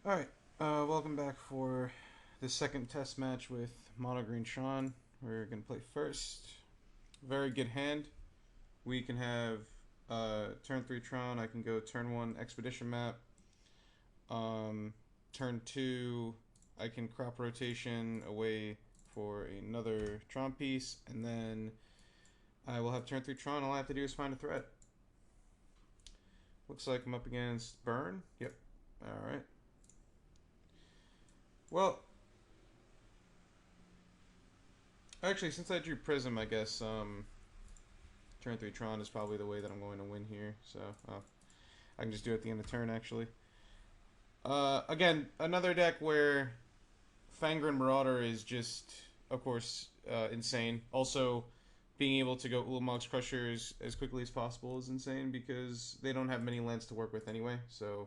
Alright, welcome back for the second test match with Mono Green Tron. We're going to play first. Very good hand. We can have turn 3 Tron. I can go turn 1 Expedition Map. Turn 2, I can crop rotation away for another Tron piece. And then I will have turn 3 Tron. All I have to do is find a threat. Looks like I'm up against Burn. Yep. Alright. Well, actually, since I drew Prism, I guess turn 3 Tron is probably the way that I'm going to win here. So I can just do it at the end of turn, actually. Again, another deck where Fangren Marauder is just, of course, insane. Also, being able to go Ulamog's Crushers as quickly as possible is insane because they don't have many lands to work with anyway. So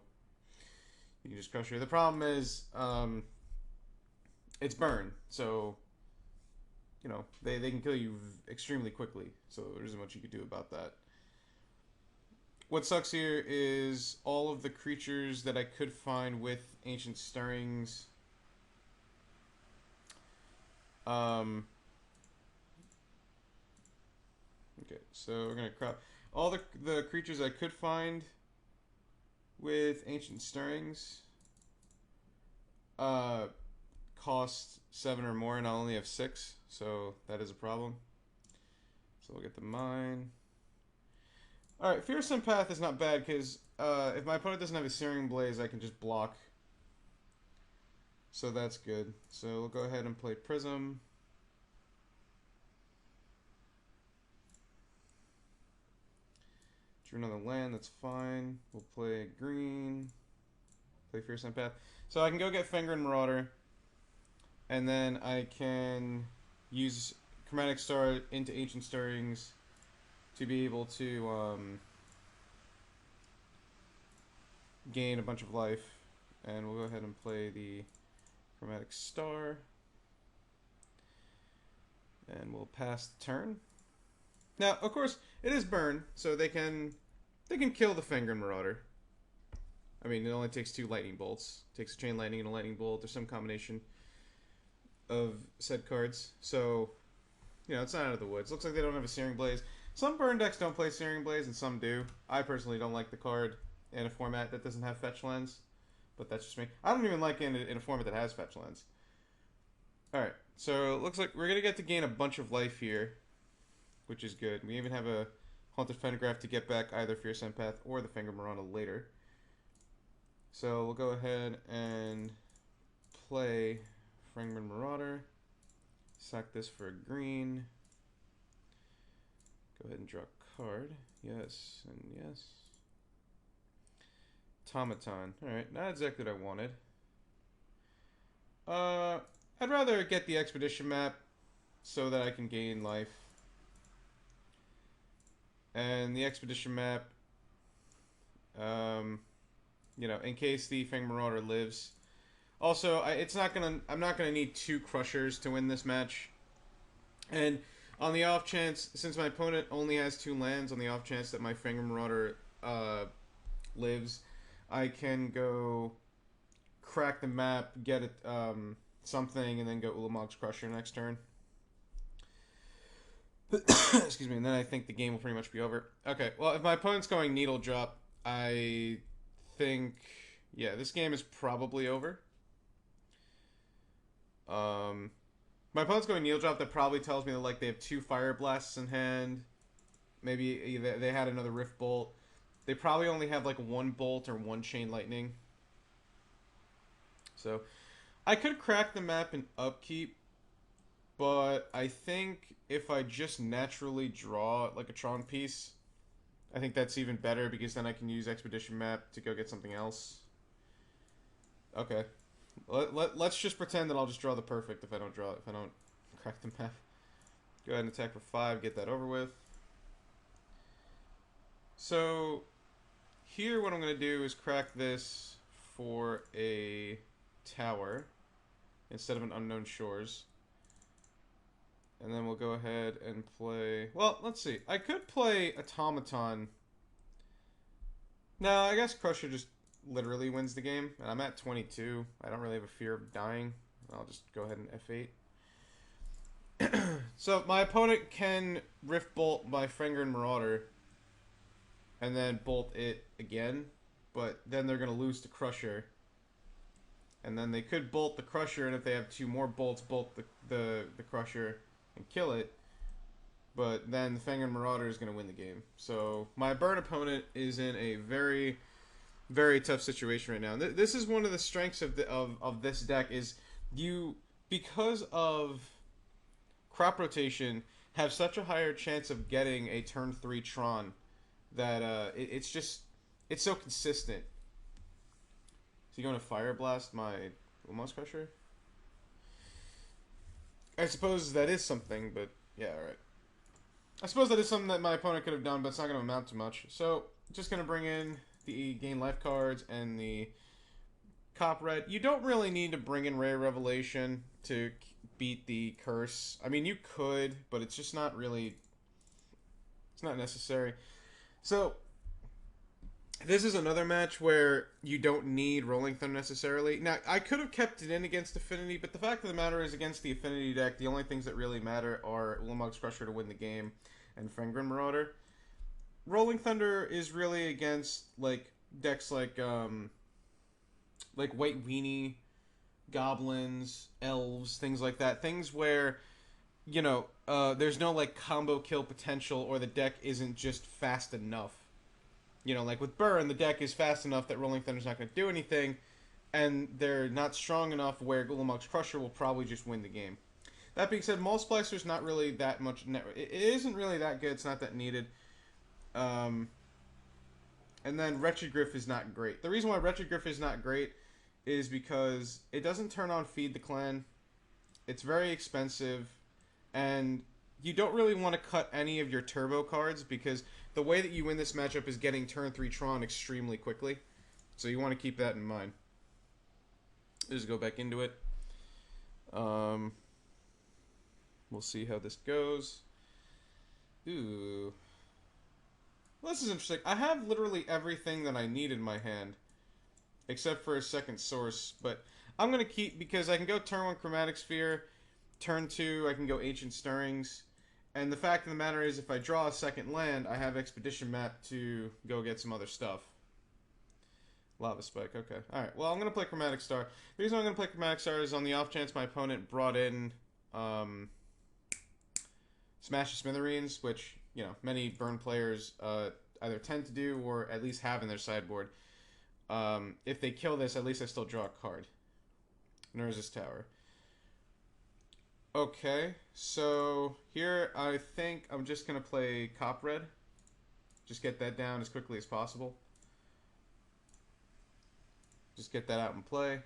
you can just Crusher. The problem is it's Burn, so you know they can kill you extremely quickly. So there isn't much you could do about that. What sucks here is all of the creatures that I could find with Ancient Stirrings. Okay, so we're gonna crop all the creatures I could find with Ancient Stirrings. Cost 7 or more, and I only have 6, so that is a problem. So we'll get the mine. Alright, Fierce Empath is not bad, because if my opponent doesn't have a Searing Blaze, I can just block. So that's good. So we'll go ahead and play Prism. Drew another land, that's fine. We'll play green. Play Fierce Empath. So I can go get Fangren Marauder. And then I can use Chromatic Star into Ancient Stirrings to be able to gain a bunch of life. And we'll go ahead and play the Chromatic Star. And we'll pass the turn. Now, of course, it is Burn, so they can kill the Fangren Marauder. I mean, it only takes 2 lightning bolts. It takes a Chain Lightning and a Lightning Bolt, or some combination of said cards. So, you know, it's not out of the woods. Looks like they don't have a Searing Blaze. Some Burn decks don't play Searing Blaze, and some do. I personally don't like the card in a format that doesn't have fetch lands, but that's just me. I don't even like it in a format that has fetch lands. Alright, so it looks like we're going to get to gain a bunch of life here, which is good. We even have a Haunted Phonograph to get back either Fierce Empath or the Fangren Marauder later. So we'll go ahead and play Fangren Marauder. Sack this for a green. Go ahead and draw a card. Yes, and yes. Automaton. Alright, not exactly what I wanted. I'd rather get the Expedition Map so that I can gain life. And the Expedition Map, you know, in case the Fangren Marauder lives. Also, I'm not gonna need 2 Crushers to win this match. And on the off chance, since my opponent only has 2 lands, on the off chance that my Fangren Marauder lives, I can go crack the map, get it something, and then go Ulamog's Crusher next turn. Excuse me, and then I think the game will pretty much be over. Okay, well, if my opponent's going Needle Drop, I think, yeah, this game is probably over. My opponent's going Needle Drop. That probably tells me that, like, they have 2 Fire Blasts in hand. Maybe they had another Rift Bolt. They probably only have, like, 1 Bolt or 1 Chain Lightning. So, I could crack the map in upkeep, but I think if I just naturally draw, like, a Tron piece, I think that's even better because then I can use Expedition Map to go get something else. Okay. Let's just pretend that I'll just draw the perfect if I don't crack the map. Go ahead and attack for 5, get that over with. So here what I'm going to do is crack this for a tower instead of an Unknown Shores. And then we'll go ahead and play... Well, let's see. I could play Automaton. No, I guess Crusher just literally wins the game. And I'm at 22. I don't really have a fear of dying. I'll just go ahead and F8. So my opponent can Rift Bolt my Fenrir Marauder and then bolt it again, but then they're going to lose to Crusher. And then they could bolt the Crusher, and if they have two more bolts, bolt the Crusher and kill it. But then the Fenrir Marauder is going to win the game. So my burn opponent is in a very, very tough situation right now. This is one of the strengths of this deck is you, because of crop rotation, have such a higher chance of getting a turn 3 Tron that it's so consistent. Is he going to Fire Blast my Lumos Crusher? I suppose that is something, but yeah, alright. I suppose that is something that my opponent could have done, but it's not going to amount to much. So, just going to bring in the gain life cards and the Cop Red. You don't really need to bring in Rare Revelation to beat the Curse. I mean, you could, but it's just not really... It's not necessary. So, this is another match where you don't need Rolling Thunder necessarily. Now, I could have kept it in against Affinity, but the fact of the matter is against the Affinity deck, the only things that really matter are Ulamog's Crusher to win the game and Fenrir Marauder. Rolling Thunder is really against like decks like White Weenie, Goblins, Elves, things like that. Things where, you know, there's no like combo kill potential or the deck isn't just fast enough. You know, like with Burn, the deck is fast enough that Rolling Thunder's not going to do anything, and they're not strong enough where Ulamog's Crusher will probably just win the game. That being said, Maul Splicer's not really that much... It isn't really that good. It's not that needed. And then Wretched Griff is not great. The reason why Wretched Griff is not great is because it doesn't turn on Feed the Clan. It's very expensive, and you don't really want to cut any of your turbo cards because the way that you win this matchup is getting turn 3 Tron extremely quickly. So you want to keep that in mind. Just go back into it. We'll see how this goes. Ooh. Well, this is interesting. I have literally everything that I need in my hand. Except for a second source. But I'm going to keep, because I can go turn 1 Chromatic Sphere. Turn 2, I can go Ancient Stirrings. And the fact of the matter is, if I draw a second land, I have Expedition Map to go get some other stuff. Lava Spike, okay. Alright, well, I'm going to play Chromatic Star. The reason I'm going to play Chromatic Star is on the off chance my opponent brought in Smash the Smithereens, which, you know, many Burn players either tend to do or at least have in their sideboard. If they kill this, at least I still draw a card. Nurse's Tower. Okay, so here I think I'm just going to play Cop Red. Just get that down as quickly as possible. Just get that out and play.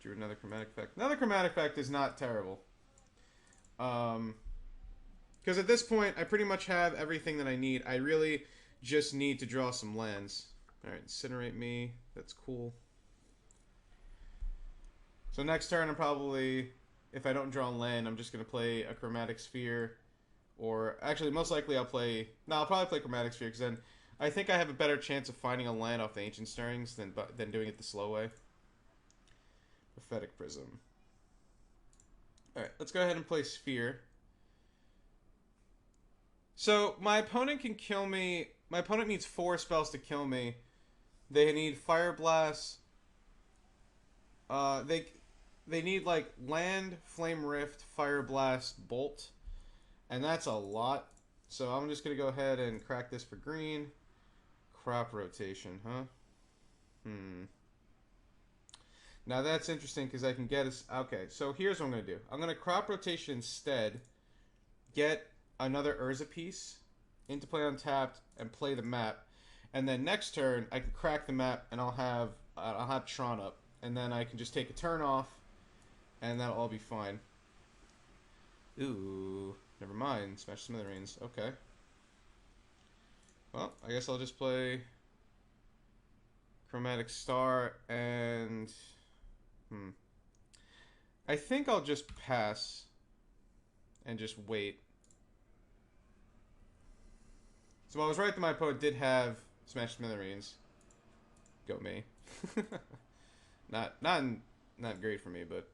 Drew another Chromatic Effect. Another Chromatic Effect is not terrible. Because at this point, I pretty much have everything that I need. I really just need to draw some lands. Alright, Incinerate me. That's cool. So next turn, I'm probably, if I don't draw a land, I'm just going to play a Chromatic Sphere. Or, actually, most likely I'll probably play Chromatic Sphere, because then I think I have a better chance of finding a land off the Ancient Stirrings than doing it the slow way. Prophetic Prism. Alright, let's go ahead and play Sphere. So, my opponent can kill me. My opponent needs 4 spells to kill me. They need Fire Blast. They need, like, Land, Flame Rift, Fire Blast, Bolt. And that's a lot. So I'm just going to go ahead and crack this for green. Crop Rotation, huh? Now that's interesting because I can get us... Okay, so here's what I'm going to do. I'm going to Crop Rotation instead. Get another Urza piece into play untapped and play the map. And then next turn, I can crack the map and I'll have Tron up. And then I can just take a turn off. And that'll all be fine. Ooh, never mind. Smash Smithereens. Okay. Well, I guess I'll just play Chromatic Star and... I think I'll just pass and just wait. So I was right that my opponent did have Smash Smithereens. Go me. not great for me, but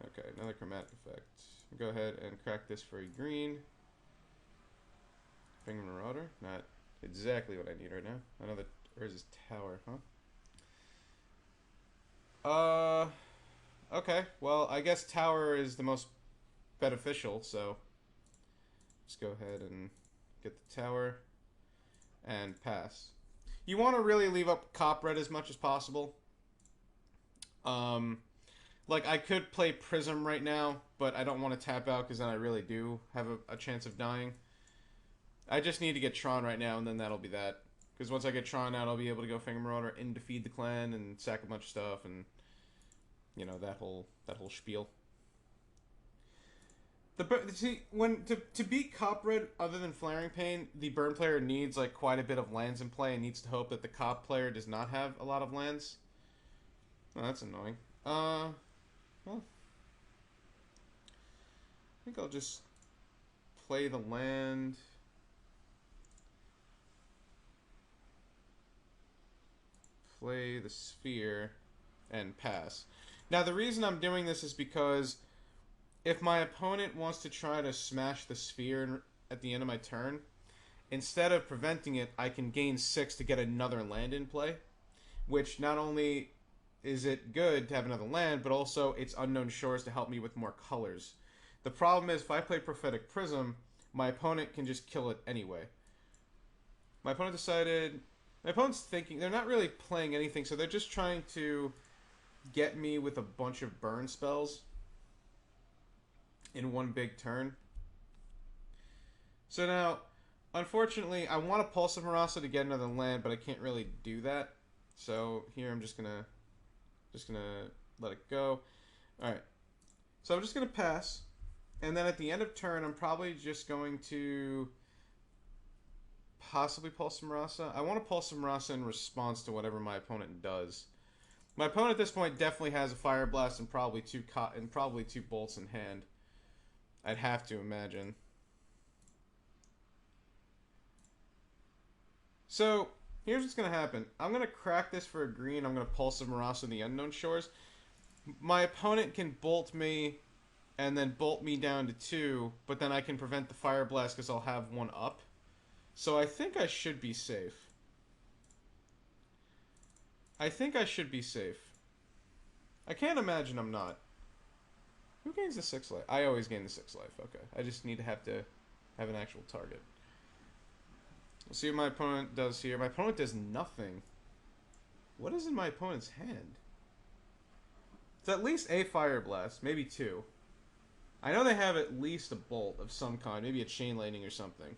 okay. Another chromatic effect. Go ahead and crack this for a green. Finger Marauder. Not exactly what I need right now. Another Urza's Tower, huh? Okay. Well, I guess Tower is the most beneficial, so just go ahead and get the Tower and pass. You want to really leave up Cop Red as much as possible. Like, I could play Prism right now, but I don't want to tap out because then I really do have a chance of dying. I just need to get Tron right now, and then that'll be that. Because once I get Tron out, I'll be able to go Finger Marauder and defeat the clan and sack a bunch of stuff, and you know, that whole spiel. To beat Cop Red, other than Flaring Pain, the Burn player needs like quite a bit of lands in play and needs to hope that the Cop player does not have a lot of lands. Oh, that's annoying. Well, I think I'll just play the land. Play the sphere and pass. Now, the reason I'm doing this is because if my opponent wants to try to smash the sphere at the end of my turn, instead of preventing it, I can gain 6 to get another land in play, which not only is it good to have another land, but also it's Unknown Shores to help me with more colors. The problem is, if I play Prophetic Prism, my opponent can just kill it anyway. My opponent's thinking, they're not really playing anything, so they're just trying to get me with a bunch of burn spells in one big turn. So now, unfortunately, I want to Pulse of Marasa to get another land, but I can't really do that. So here I'm just gonna let it go. Alright. So I'm just gonna pass. And then at the end of turn, I'm probably just going to possibly Pulse of Marasa. I want to Pulse of Marasa in response to whatever my opponent does. My opponent at this point definitely has a Fire Blast and probably two bolts in hand. I'd have to imagine. So here's what's gonna happen. I'm gonna crack this for a green. I'm gonna Pulse of Marasa the Unknown Shores. My opponent can bolt me and then bolt me down to 2, but then I can prevent the Fire Blast because I'll have 1 up. So I think I should be safe. I can't imagine I'm not. Who gains the 6 life? I always gain the 6 life. Okay. I just need to have an actual target. We'll see what my opponent does here. My opponent does nothing. What is in my opponent's hand? It's at least a Fire Blast. Maybe 2. I know they have at least a bolt of some kind. Maybe a Chain Lightning or something.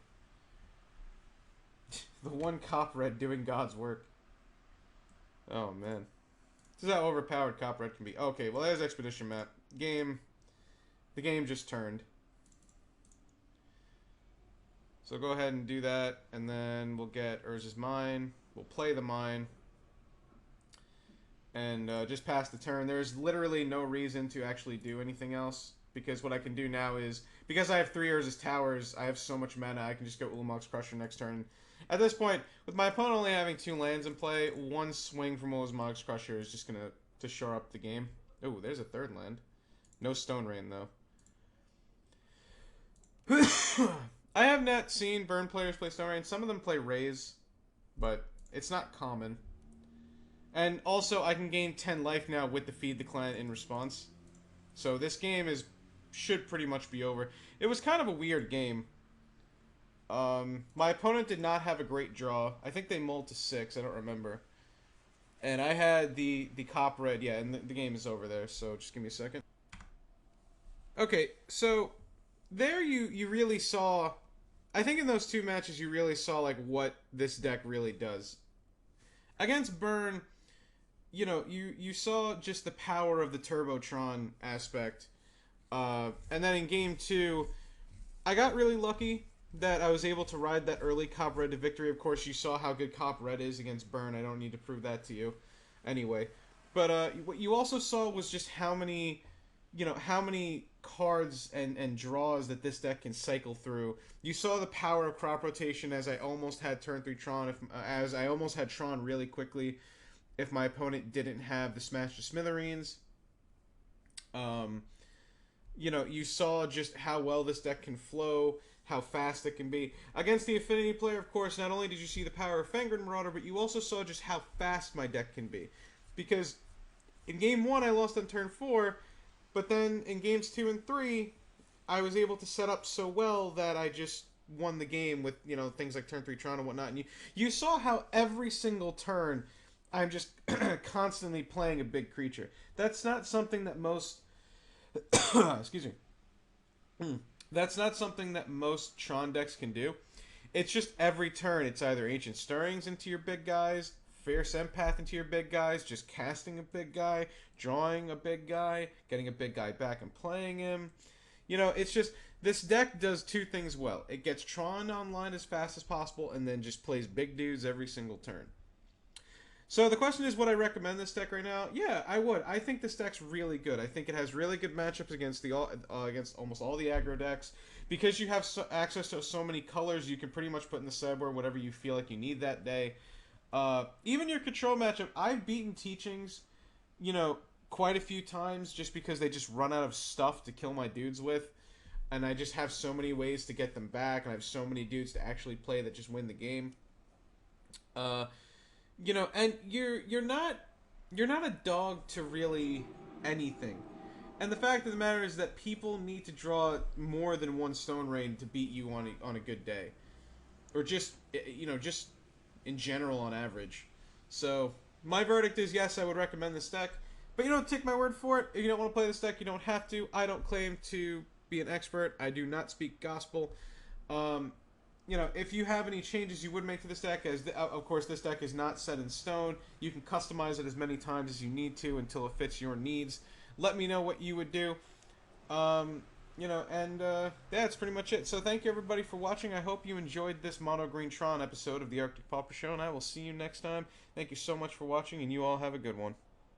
The one Cop Red doing God's work. Oh, man. This is how overpowered Cop Red can be. Okay, well, there's Expedition Map. The game just turned. So go ahead and do that, and then we'll get Urza's Mine. We'll play the Mine. And just pass the turn. There's literally no reason to actually do anything else, because what I can do now is, because I have 3 Urza's Towers, I have so much mana, I can just go Ulamog's Crusher next turn. At this point, with my opponent only having 2 lands in play, 1 swing from Ulamog's Crusher is just going to shore up the game. Ooh, there's a 3rd land. No Stone Rain, though. I have not seen Burn players play Stone Rain. Some of them play Raise, but it's not common. And also, I can gain 10 life now with the Feed the Clan in response. So this game should pretty much be over. It was kind of a weird game. My opponent did not have a great draw. I think they mulled to 6. I don't remember. And I had the Cop Red. Yeah, and the game is over there. So just give me a second. Okay, so there you really saw. I think in those 2 matches you really saw like what this deck really does. Against Burn, you know, you saw just the power of the Turbotron aspect. And then in game 2, I got really lucky that I was able to ride that early Cop Red to victory. Of course, you saw how good Cop Red is against Burn. I don't need to prove that to you. Anyway. But what you also saw was just how many cards and draws that this deck can cycle through. You saw the power of crop rotation as I almost had turn 3 Tron, as I almost had Tron really quickly if my opponent didn't have the Smash to Smithereens. You saw just how well this deck can flow, how fast it can be. Against the Affinity player, of course, not only did you see the power of Fangren Marauder, but you also saw just how fast my deck can be. Because in Game 1, I lost on turn 4, but then in Games 2 and 3, I was able to set up so well that I just won the game with, things like turn 3 Tron and whatnot. And you saw how every single turn, I'm just constantly playing a big creature. That's not something that most... excuse me. That's not something that most Tron decks can do. It's just every turn, it's either Ancient Stirrings into your big guys, Fierce Empath into your big guys, just casting a big guy, drawing a big guy, getting a big guy back and playing him. It's just, this deck does two things well. It gets Tron online as fast as possible, and then just plays big dudes every single turn. So the question is, would I recommend this deck right now? Yeah, I would. I think this deck's really good. I think it has really good matchups against against almost all the aggro decks. Because you have access to so many colors, you can pretty much put in the sideboard whatever you feel like you need that day. Even your control matchup, I've beaten Teachings, quite a few times just because they just run out of stuff to kill my dudes with. And I just have so many ways to get them back, and I have so many dudes to actually play that just win the game. And you're not a dog to really anything. And the fact of the matter is that people need to draw more than one Stone Rain to beat you on a good day, or just in general on average. So my verdict is yes, I would recommend this deck. But take my word for it. If you don't want to play this deck, you don't have to. I don't claim to be an expert. I do not speak gospel. If you have any changes you would make to this deck, of course this deck is not set in stone. You can customize it as many times as you need to until it fits your needs. Let me know what you would do. That's pretty much it. So thank you everybody for watching. I hope you enjoyed this Mono Green Tron episode of the Arctic Pauper Show, and I will see you next time. Thank you so much for watching, and you all have a good one.